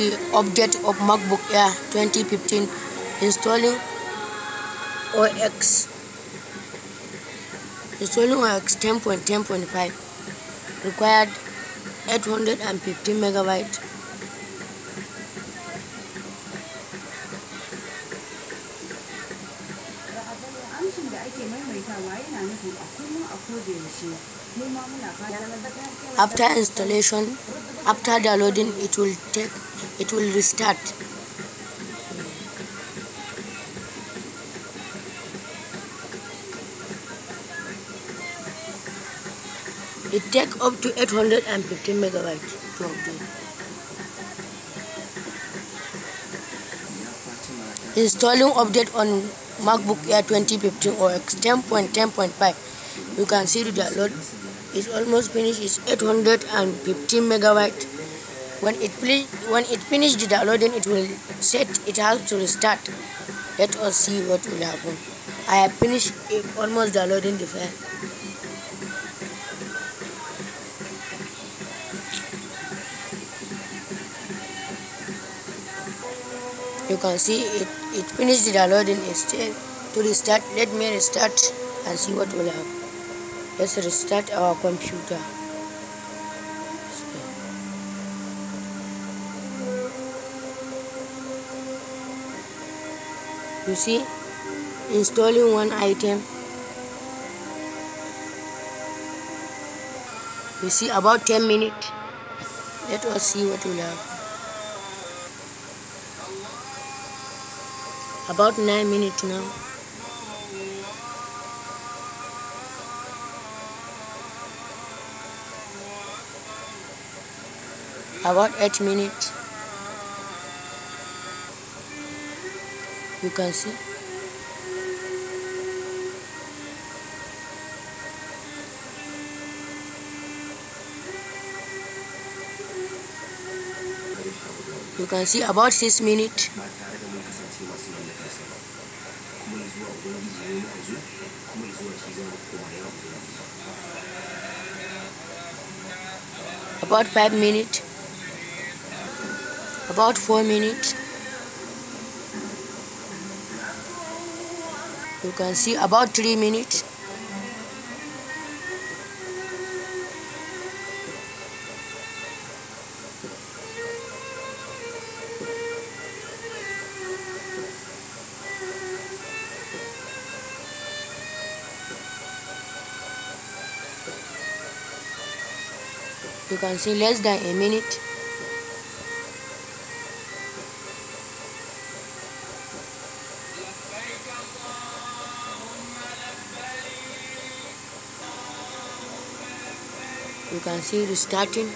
the update of MacBook Air 2015. Installing OS Installing OS 10.10.5. Required 850 megabyte. After installation, after downloading, it will restart. It takes up to 850 megabytes to update. Installing update on MacBook Air 2015 OS 10.10.5. You can see the download is almost finished. It's 815 megabytes. When it finishes the downloading, it will set it has to restart. Let us see what will happen. I have finished almost downloading the file. You can see it finished the downloading. It's to restart. Let me restart and see what will happen. Let's restart our computer. You see, installing one item. You see, about 10 minutes. Let us see what will happen. About 9 minutes now. About 8 minutes. You can see. You can see about 6 minutes. About 5 minutes. About 4 minutes. You can see about 3 minutes. You can see less than a minute. You can see restarting.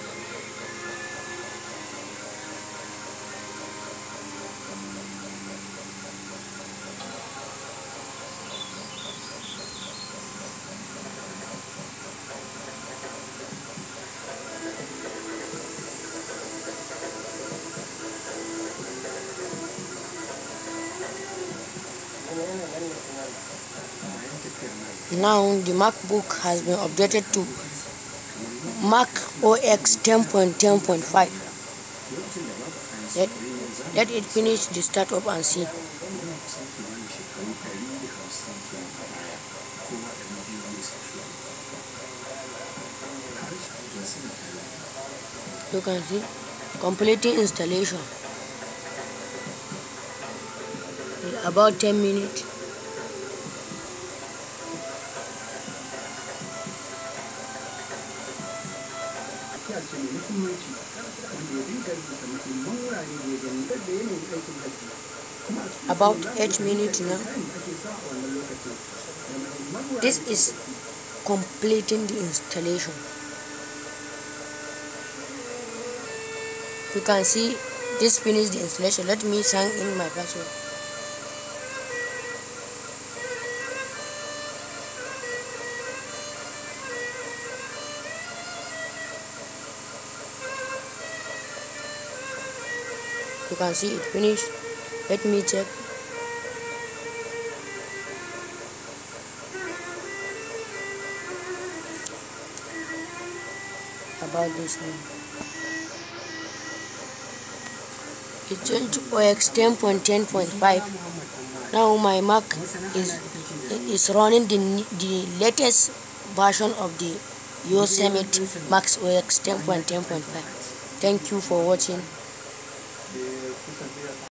Now the MacBook has been updated to Mac OS 10.10.5. Let it finish the startup and see. You can see completing installation. About 10 minutes. About 8 minutes now. This is completing the installation. You can see this finished the installation. Let me sign in my password. You can see it finished. Let me check. About this one. It changed to OS 10.10.5. Now my Mac is running the latest version of the Yosemite Max OS 10.10.5. Thank you for watching.